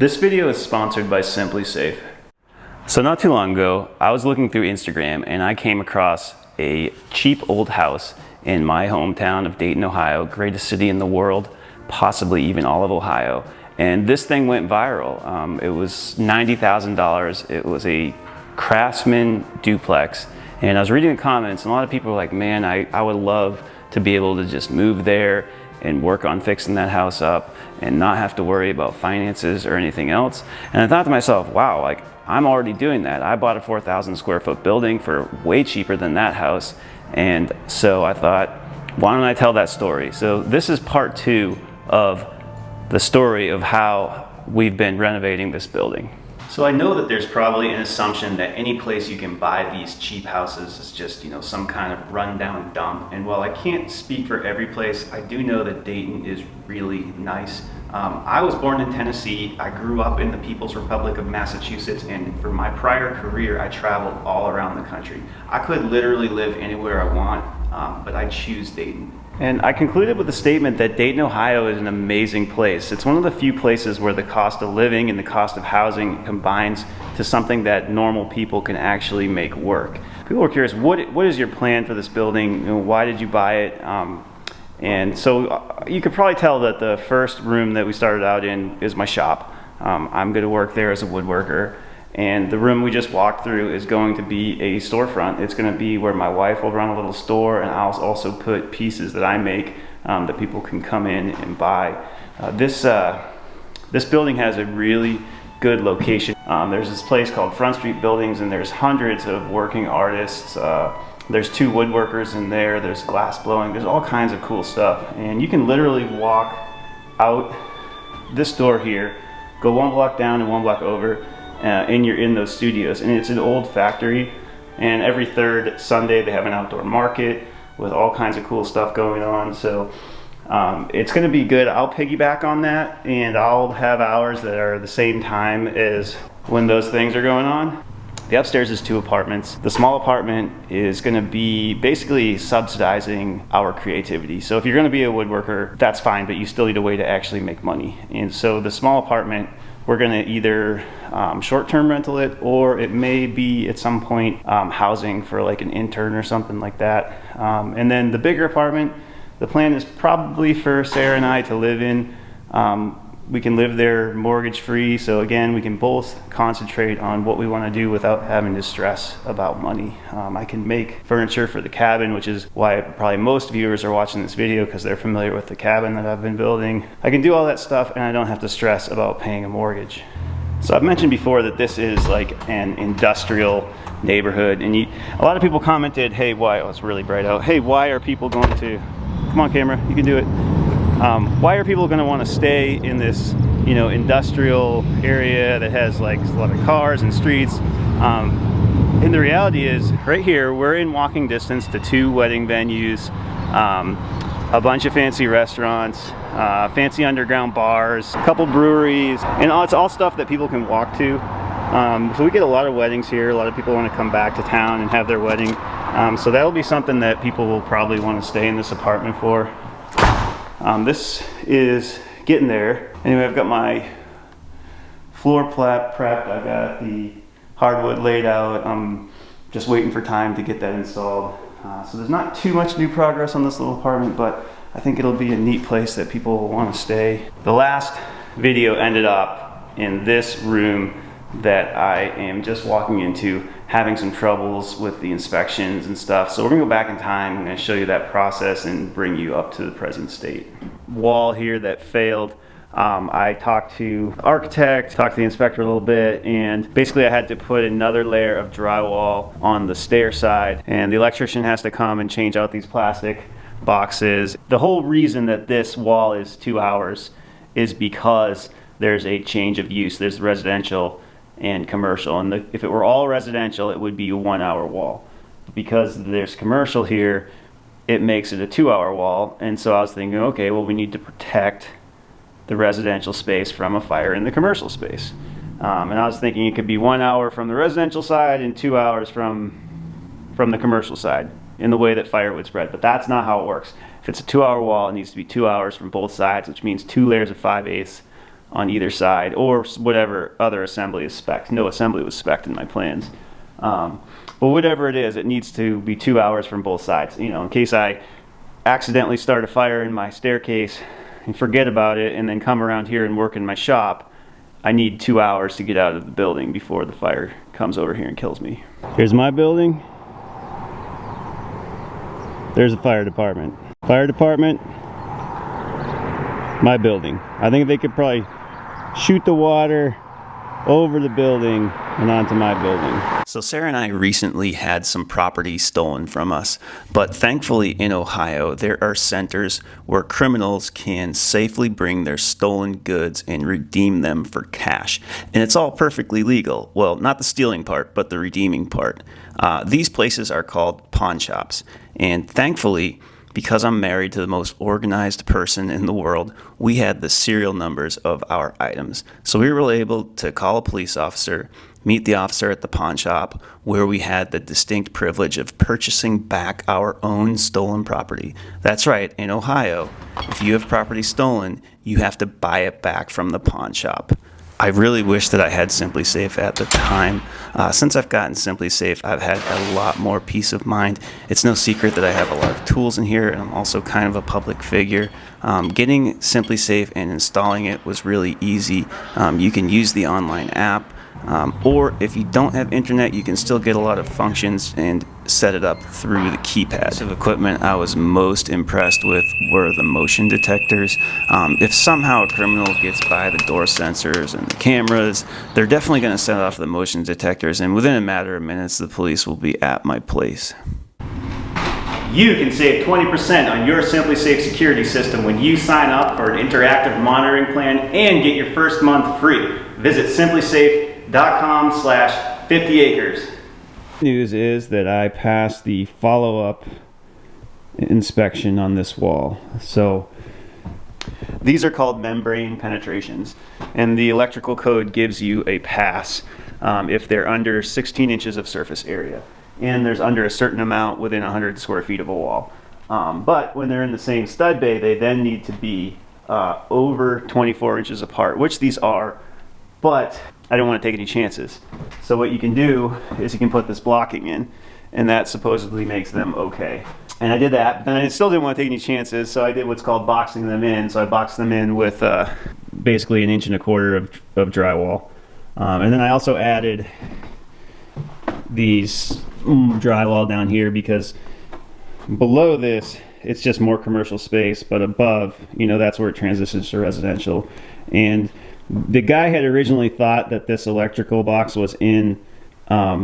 This video is sponsored by SimpliSafe. So not too long ago, I was looking through Instagram and I came across a cheap old house in my hometown of Dayton, Ohio, greatest city in the world, possibly even all of Ohio. And this thing went viral. It was $90,000. It was a Craftsman duplex. And I was reading the comments and a lot of people were like, man, I would love to be able to just move there and work on fixing that house up and not have to worry about finances or anything else. And I thought to myself, wow, like I'm already doing that. I bought a 4,000 square foot building for way cheaper than that house. And so I thought, why don't I tell that story? So this is part 2 of the story of how we've been renovating this building. So I know that there's probably an assumption that any place you can buy these cheap houses is just, some kind of rundown dump. And while I can't speak for every place, I do know that Dayton is really nice. I was born in Tennessee. I grew up in the People's Republic of Massachusetts, and for my prior career, I traveled all around the country. I could literally live anywhere I want, but I choose Dayton. And I concluded with the statement that Dayton, Ohio is an amazing place. It's one of the few places where the cost of living and the cost of housing combines to something that normal people can actually make work. People are curious, what is your plan for this building? Why did you buy it? And so you could probably tell that the first room that we started out in is my shop. I'm going to work there as a woodworker. And the room we just walked through is going to be a storefront. It's going to be where my wife will run a little store, and I'll also put pieces that I make that people can come in and buy. This building has a really good location. There's this place called Front Street Buildings, and there's hundreds of working artists. There's 2 woodworkers in there. There's glass blowing. There's all kinds of cool stuff. And you can literally walk out this door here, go 1 block down and 1 block over, and you're in those studios. And it's an old factory, and every 3rd Sunday they have an outdoor market with all kinds of cool stuff going on. So it's going to be good. I'll piggyback on that, and I'll have hours that are the same time as when those things are going on. The upstairs is 2 apartments. The small apartment is going to be basically subsidizing our creativity. So if you're going to be a woodworker, that's fine, but you still need a way to actually make money. And so the small apartment, we're going to either short-term rental it, or it may be at some point housing for like an intern or something like that. And then the bigger apartment, the plan is probably for Sarah and I to live in. We can live there mortgage-free, so again, we can both concentrate on what we want to do without having to stress about money. I can make furniture for the cabin, which is why probably most viewers are watching this video, because they're familiar with the cabin that I've been building. I can do all that stuff, and I don't have to stress about paying a mortgage. So I've mentioned before that this is like an industrial neighborhood, and a lot of people commented, hey, why, oh, it's really bright out. Hey, why are people going to, come on camera, you can do it. Why are people going to want to stay in this, industrial area that has like a lot of cars and streets? And the reality is, right here, we're in walking distance to 2 wedding venues, a bunch of fancy restaurants, fancy underground bars, a couple breweries, and it's all stuff that people can walk to. So we get a lot of weddings here. A lot of people want to come back to town and have their wedding. So that'll be something that people will probably want to stay in this apartment for. This is getting there. Anyway, I've got my floor prepped. I've got the hardwood laid out. I'm just waiting for time to get that installed. So there's not too much new progress on this little apartment, but I think it'll be a neat place that people will want to stay. The last video ended up in this room that I am just walking into, having some troubles with the inspections and stuff. So we're gonna go back in time. I'm gonna show you that process and bring you up to the present state. Wall here that failed. I talked to the architect, talked to the inspector a little bit, and basically I had to put another layer of drywall on the stair side, and the electrician has to come and change out these plastic boxes. The whole reason that this wall is 2 hours is because there's a change of use. There's residential and commercial, and if it were all residential, it would be a 1 hour wall. Because there's commercial here, it makes it a 2 hour wall. And so I was thinking, okay, well, we need to protect the residential space from a fire in the commercial space. And I was thinking it could be 1 hour from the residential side and 2 hours from the commercial side in the way that fire would spread, but that's not how it works. If it's a 2 hour wall, it needs to be 2 hours from both sides, which means 2 layers of 5/8 on either side, or whatever other assembly is spec'd. No assembly was spec'd in my plans. But whatever it is, it needs to be 2 hours from both sides. You know, in case I accidentally start a fire in my staircase and forget about it and then come around here and work in my shop, I need 2 hours to get out of the building before the fire comes over here and kills me. Here's my building. There's the fire department. Fire department, my building. I think they could probably shoot the water over the building and onto my building. So Sarah and I recently had some property stolen from us, but thankfully in Ohio there are centers where criminals can safely bring their stolen goods and redeem them for cash. And it's all perfectly legal. Well, not the stealing part, but the redeeming part. These places are called pawn shops, and thankfully, because I'm married to the most organized person in the world, we had the serial numbers of our items. So we were able to call a police officer, meet the officer at the pawn shop, where we had the distinct privilege of purchasing back our own stolen property. That's right, in Ohio, if you have property stolen, you have to buy it back from the pawn shop. I really wish that I had SimpliSafe at the time. Since I've gotten SimpliSafe, I've had a lot more peace of mind. It's no secret that I have a lot of tools in here, and I'm also kind of a public figure. Getting SimpliSafe and installing it was really easy. You can use the online app, or if you don't have internet, you can still get a lot of functions and set it up through the keypad. The piece of equipment I was most impressed with were the motion detectors. If somehow a criminal gets by the door sensors and the cameras, they're definitely going to set off the motion detectors, and within a matter of minutes the police will be at my place. You can save 20% on your SimpliSafe security system when you sign up for an interactive monitoring plan and get your first month free. Visit SimpliSafe.com/50acres. News is that I passed the follow-up inspection on this wall. So these are called membrane penetrations, and the electrical code gives you a pass if they're under 16 inches of surface area, and there's under a certain amount within 100 square feet of a wall. But when they're in the same stud bay, they then need to be over 24 inches apart, which these are, but I don't want to take any chances. So what you can do is you can put this blocking in, and that supposedly makes them okay. And I did that, but then I still didn't want to take any chances, so I did what's called boxing them in. So I boxed them in with basically 1.25 inches of drywall. And then I also added these drywall down here, because below this it's just more commercial space, but above, you know, that's where it transitions to residential. And the guy had originally thought that this electrical box was in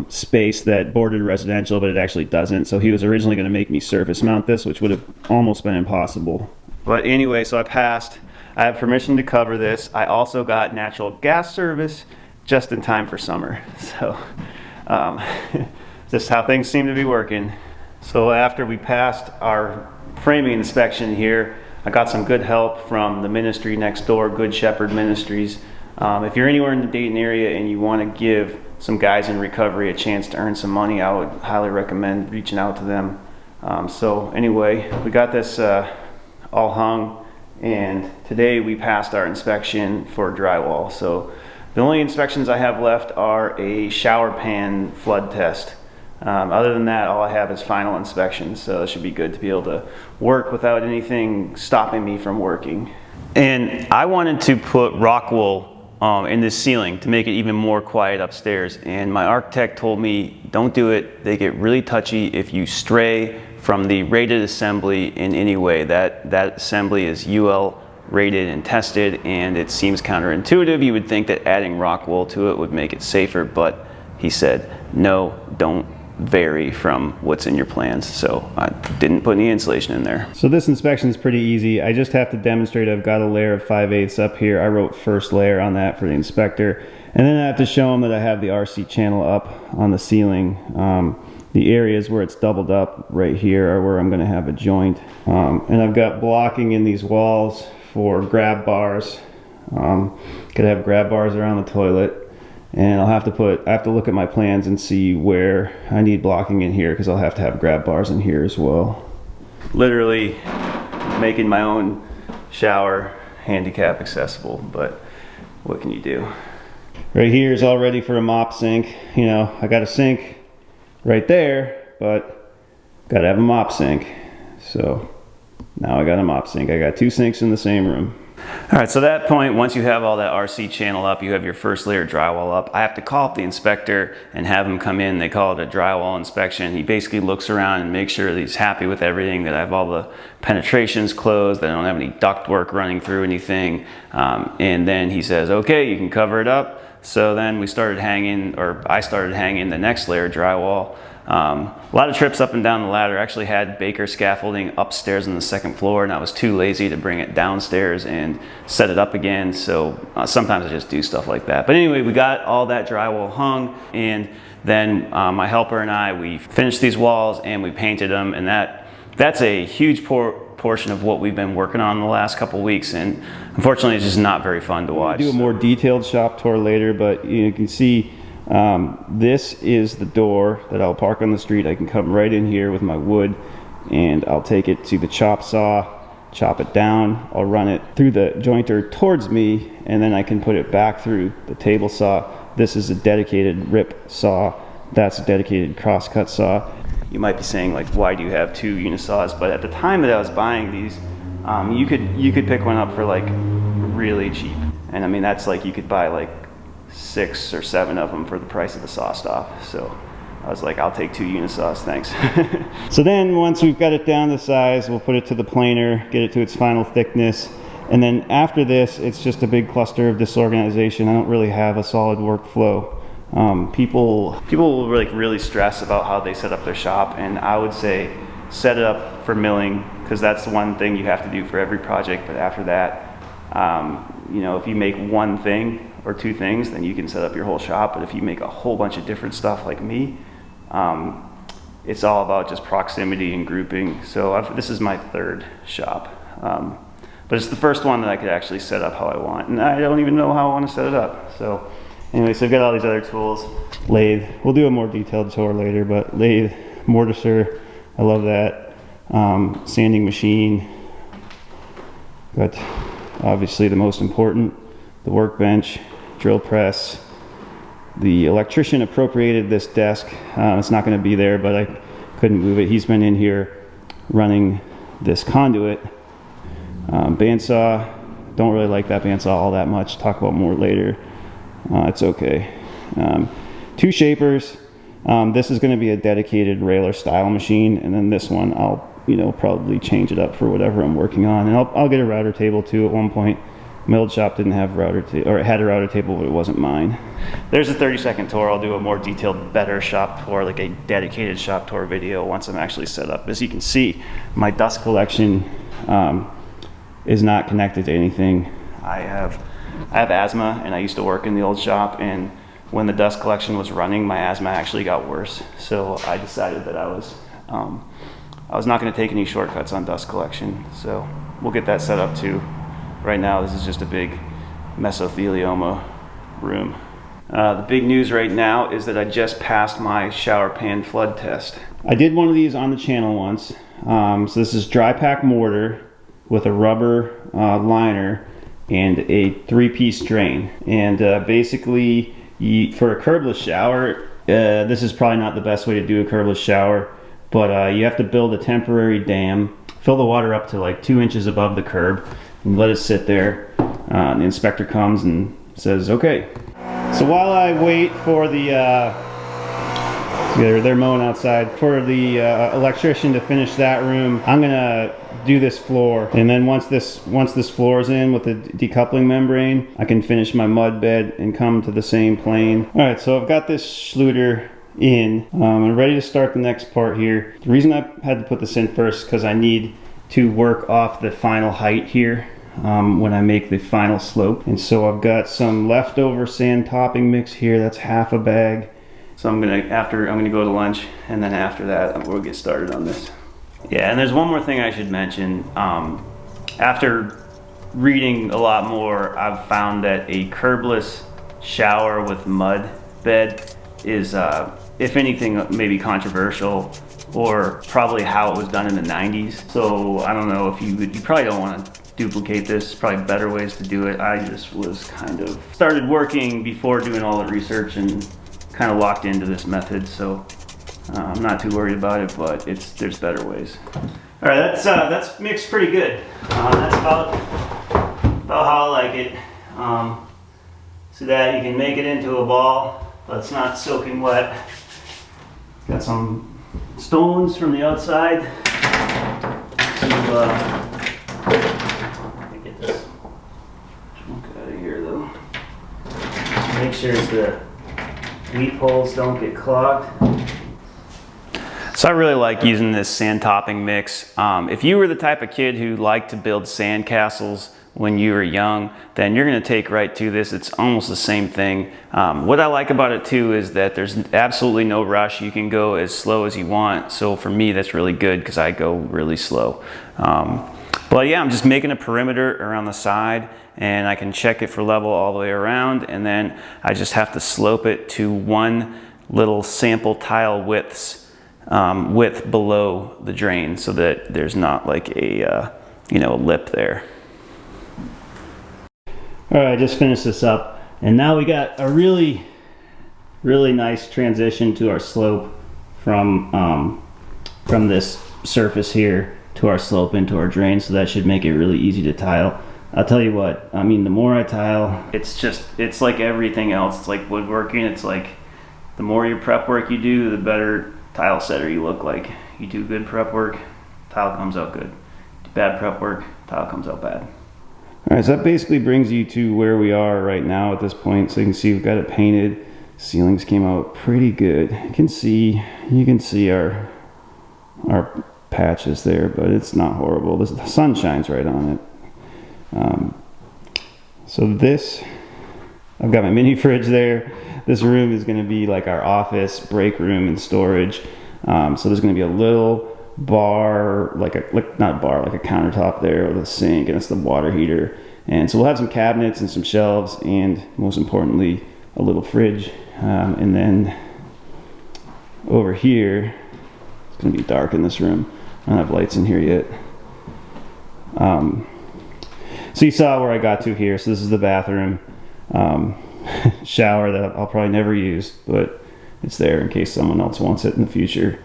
space that bordered residential, but it actually doesn't. So he was originally going to make me surface mount this, which would have almost been impossible. But anyway, so I passed. I have permission to cover this. I also got natural gas service just in time for summer. So just how things seem to be working. So after we passed our framing inspection here, I got some good help from the ministry next door, Good Shepherd Ministries. If you're anywhere in the Dayton area and you want to give some guys in recovery a chance to earn some money, I would highly recommend reaching out to them. So anyway, we got this all hung, and today we passed our inspection for drywall. So the only inspections I have left are a shower pan flood test. Other than that, all I have is final inspections, so it should be good to be able to work without anything stopping me from working. And I wanted to put rock wool in this ceiling to make it even more quiet upstairs, and my architect told me don't do it. They get really touchy if you stray from the rated assembly in any way. That assembly is UL rated and tested, and it seems counterintuitive. You would think that adding rock wool to it would make it safer, but he said no, don't vary from what's in your plans. So I didn't put any insulation in there. So this inspection is pretty easy. I just have to demonstrate I've got a layer of 5/8 up here. I wrote first layer on that for the inspector, and then I have to show him that I have the RC channel up on the ceiling. The areas where it's doubled up right here are where I'm going to have a joint, and I've got blocking in these walls for grab bars. Could have grab bars around the toilet. And I have to look at my plans and see where I need blocking in here, because I'll have to have grab bars in here as well. Literally making my own shower handicap accessible, but what can you do? Right here is all ready for a mop sink. You know, I got a sink right there, but gotta have a mop sink. So now I got a mop sink. I got 2 sinks in the same room. All right, so at that point, once you have all that RC channel up, you have your first layer of drywall up, I have to call up the inspector and have him come in. They call it a drywall inspection. He basically looks around and makes sure that he's happy with everything, that I have all the penetrations closed, that I don't have any duct work running through anything. And then he says, okay, you can cover it up. So then we started hanging, or I started hanging the next layer of drywall. A lot of trips up and down the ladder. I actually had Baker scaffolding upstairs on the 2nd floor, and I was too lazy to bring it downstairs and set it up again. So sometimes I just do stuff like that. But anyway, we got all that drywall hung, and then my helper and I, we finished these walls and we painted them, and that's a huge portion of what we've been working on the last couple weeks, and unfortunately it's just not very fun to watch. We'll do a more detailed shop tour later, but you can see this is the door that I'll park on the street. I can come right in here with my wood, and I'll take it to the chop saw, chop it down. I'll run it through the jointer towards me, and then I can put it back through the table saw. This is a dedicated rip saw. That's a dedicated crosscut saw. You might be saying, like, why do you have 2 unisaws? But at the time that I was buying these, you could pick one up for like really cheap. And I mean, that's like, you could buy like 6 or 7 of them for the price of the saw stop. So I was like, I'll take 2 unisaws, thanks. So then once we've got it down to size, we'll put it to the planer, get it to its final thickness. And then after this, it's just a big cluster of disorganization. I don't really have a solid workflow. People will really stress about how they set up their shop, and I would say set it up for milling, because that's the one thing you have to do for every project. But after that, you know, if you make one thing or 2 things, then you can set up your whole shop. But if you make a whole bunch of different stuff like me, it's all about just proximity and grouping. So this is my 3rd shop, but it's the first one that I could actually set up how I want, and I don't even know how I want to set it up. So anyway, so I've got all these other tools. Lathe, we'll do a more detailed tour later, but lathe, mortiser, I love that. Sanding machine, but obviously the most important, the workbench, drill press. The electrician appropriated this desk. It's not going to be there, but I couldn't move it. He's been in here running this conduit. Bandsaw, don't really like that bandsaw all that much. Talk about more later. It's okay. 2 shapers. This is going to be a dedicated railer style machine, and then this one I'll, you know, probably change it up for whatever I'm working on. And I'll get a router table too at one point. My old shop didn't have router table, or it had a router table, but it wasn't mine. There's a 30-second tour. I'll do a more detailed, better shop tour, like a dedicated shop tour video once I'm actually set up. As you can see, my dust collection is not connected to anything. I have asthma, and I used to work in the old shop, and when the dust collection was running, my asthma actually got worse. So I decided that I was not going to take any shortcuts on dust collection. So we'll get that set up too. Right now, this is just a big mesothelioma room. The big news right now is that I just passed my shower pan flood test. I did one of these on the channel once. So this is dry pack mortar with a rubber liner and a 3-piece drain. And basically, for a curbless shower, this is probably not the best way to do a curbless shower, but you have to build a temporary dam, fill the water up to like 2 inches above the curb, and let it sit there. The inspector comes and says, okay. So while I wait for the, they're mowing outside, for the electrician to finish that room, I'm gonna do this floor. And then once this floor is in with the decoupling membrane, I can finish my mud bed and come to the same plane. All right, so I've got this Schluter in. I'm ready to start the next part here. The reason I had to put this in first because I need to work off the final height here when I make the final slope. And so I've got some leftover sand topping mix here. That's half a bag. So I'm gonna go to lunch, and then after that we'll get started on this. Yeah, and there's one more thing I should mention. After reading a lot more, I've found that a curbless shower with mud bed is, if anything, maybe controversial, or probably how it was done in the 90s. So I don't know if you probably don't want to duplicate this. Probably better ways to do it. I just was kind of started working before doing all the research and kind of locked into this method, so I'm not too worried about it, but there's better ways. All right, that's mixed pretty good. That's about how I like it. So that you can make it into a ball, but it's not soaking wet. Got some stones from the outside to let me get this chunk out of here though. Make sure the weep holes don't get clogged. So I really like using this sand topping mix. If you were the type of kid who liked to build sand castles when you were young, then you're gonna take right to this. It's almost the same thing. What I like about it too is that there's absolutely no rush. You can go as slow as you want. So for me, that's really good because I go really slow. But yeah, I'm just making a perimeter around the side and I can check it for level all the way around, and then I just have to slope it to one little sample tile width below the drain so that there's not like a lip there. All right, I just finished this up, and now we got a really nice transition to our slope from this surface here to our slope into our drain, so that should make it really easy to tile. I'll tell you what, I mean, the more I tile, it's like everything else. It's like woodworking. It's like the more your prep work you do, the better tile setter you look like. You do good prep work, tile comes out good. Do bad prep work, tile comes out bad. All right, so that basically brings you to where we are right now at this point. So you can see we've got it painted. Ceilings came out pretty good. You can see our patches there, but it's not horrible. The sun shines right on it. So this, I've got my mini fridge there. This room is going to be like our office, break room, and storage. So there's going to be a little bar, like a countertop there with a sink, and it's the water heater. And so we'll have some cabinets and some shelves, and most importantly, a little fridge. And then over here, it's going to be dark in this room. I don't have lights in here yet. So you saw where I got to here. So this is the bathroom. Shower that I'll probably never use, but it's there in case someone else wants it in the future.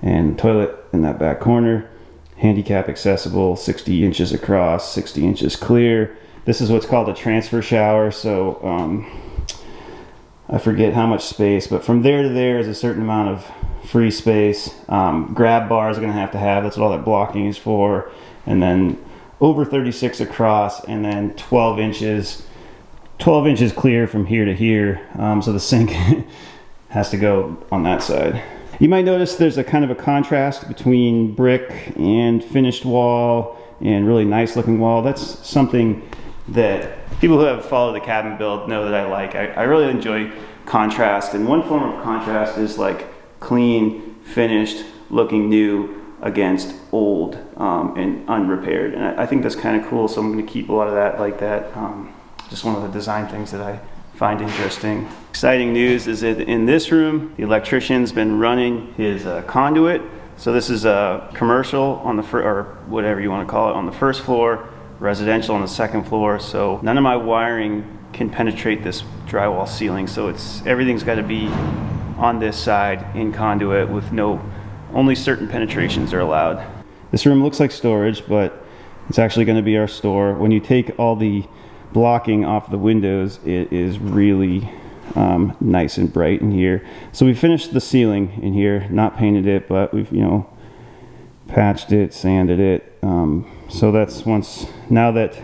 And toilet in that back corner, handicap accessible, 60 inches across, 60 inches clear. This is what's called a transfer shower. So I forget how much space, but from there to there is a certain amount of free space. Grab bars are going to have, that's what all that blocking is for. And then over 36 across, and then 12 inches clear from here to here. So the sink has to go on that side. You might notice there's a kind of a contrast between brick and finished wall and really nice looking wall. That's something that people who have followed the cabin build know that I like. I really enjoy contrast, and one form of contrast is like clean, finished, looking new against old and unrepaired. And I think that's kind of cool, so I'm going to keep a lot of that like that. Just one of the design things that I find interesting. Exciting news is that in this room, the electrician's been running his conduit. So this is a commercial on the or whatever you want to call it, on the first floor, residential on the second floor. So none of my wiring can penetrate this drywall ceiling. So everything's got to be on this side in conduit with only certain penetrations are allowed. This room looks like storage, but it's actually going to be our store. When you take all the blocking off the windows, it is really nice and bright in here. So we finished the ceiling in here, not painted it, but we've patched it, sanded it. So that's now that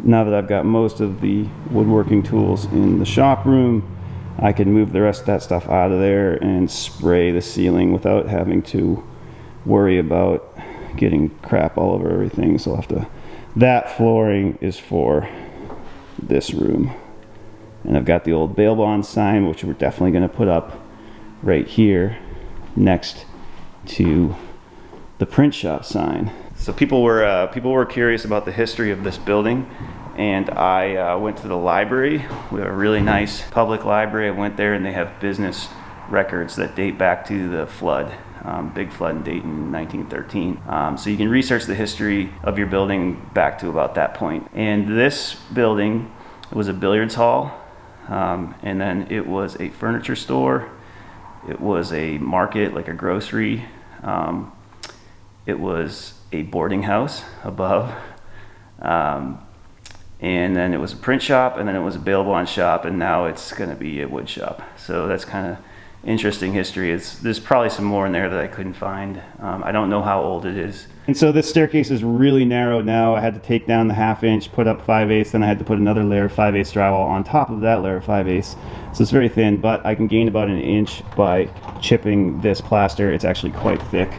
I've got most of the woodworking tools in the shop room, I can move the rest of that stuff out of there and spray the ceiling without having to worry about getting crap all over everything. So that flooring is for this room. And I've got the old bail bond sign, which we're definitely going to put up right here next to the print shop sign. So people were curious about the history of this building, and I went to the library. We have a really nice public library. I went there, and they have business records that date back to the flood. big flood in Dayton in 1913. So you can research the history of your building back to about that point. And this building was a billiards hall, and then it was a furniture store. It was a market, like a grocery. It was a boarding house above. And then it was a print shop, and then it was a bail bond shop, and now it's going to be a wood shop. So that's kind of interesting history. There's probably some more in there that I couldn't find. I don't know how old it is. And so this staircase is really narrow now. I had to take down the 1/2 inch, put up 5/8, then I had to put another layer of 5/8 drywall on top of that layer of 5/8. So it's very thin, but I can gain about 1 inch by chipping this plaster. It's actually quite thick.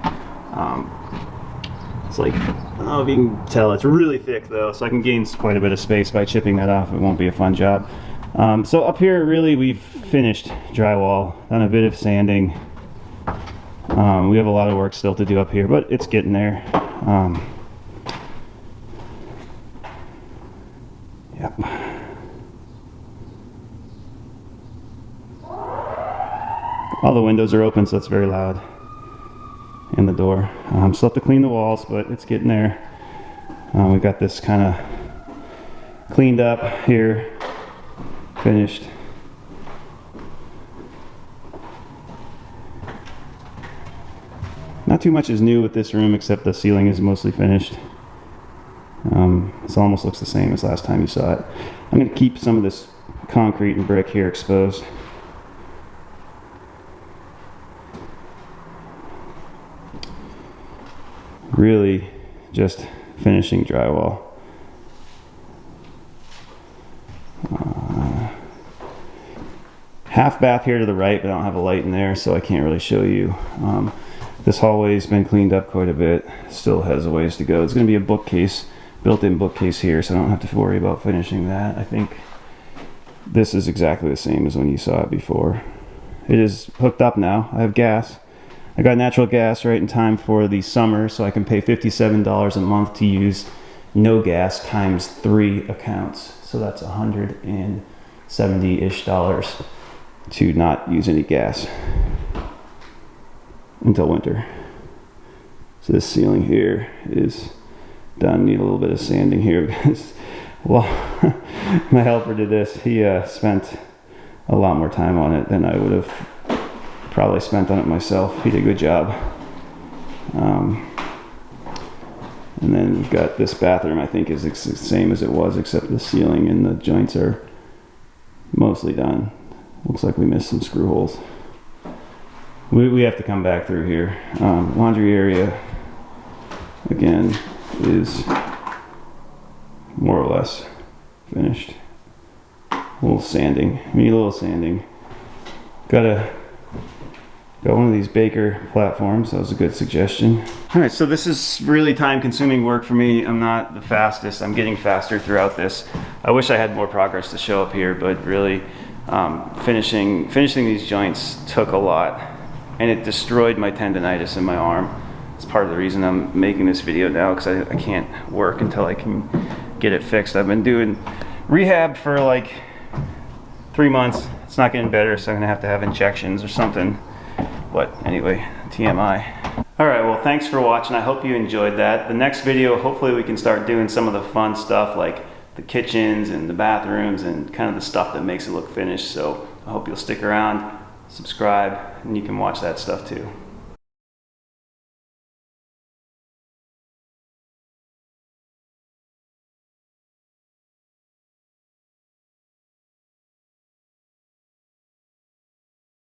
It's like, I don't know if you can tell, it's really thick though, so I can gain quite a bit of space by chipping that off. It won't be a fun job. So up here, really, we've finished drywall, done a bit of sanding. We have a lot of work still to do up here, but it's getting there. Yep. All the windows are open, so it's very loud. And the door. Still have to clean the walls, but it's getting there. We've got this kind of cleaned up here, finished. Not too much is new with this room, except the ceiling is mostly finished. This almost looks the same as last time you saw it. I'm going to keep some of this concrete and brick here exposed. Really just finishing drywall. Half bath here to the right, but I don't have a light in there, so I can't really show you. This hallway's been cleaned up quite a bit. Still has a ways to go. It's going to be a bookcase, built-in bookcase here, so I don't have to worry about finishing that. I think this is exactly the same as when you saw it before. It is hooked up now. I have gas. I got natural gas right in time for the summer, so I can pay $57 a month to use no gas times 3 accounts. So that's $170-ish to not use any gas until winter. So this ceiling here is done. Need a little bit of sanding here because, well, my helper did this. He spent a lot more time on it than I would have probably spent on it myself. He did a good job. And then we've got this bathroom, I think is the same as it was, except the ceiling and the joints are mostly done. Looks like we missed some screw holes. We have to come back through here. Laundry area, again, is more or less finished. A little sanding. We need a little sanding. Got one of these Baker platforms. That was a good suggestion. All right, so this is really time-consuming work for me. I'm not the fastest. I'm getting faster throughout this. I wish I had more progress to show up here, but really finishing these joints took a lot, and it destroyed my tendonitis in my arm. It's part of the reason I'm making this video now, because I can't work until I can get it fixed. I've been doing rehab for like 3 months. It's not getting better, so I'm gonna have to have injections or something. But anyway, TMI. All right, well, thanks for watching. I hope you enjoyed that. The next video, hopefully we can start doing some of the fun stuff like the kitchens and the bathrooms and kind of the stuff that makes it look finished. So I hope you'll stick around, subscribe, and you can watch that stuff too.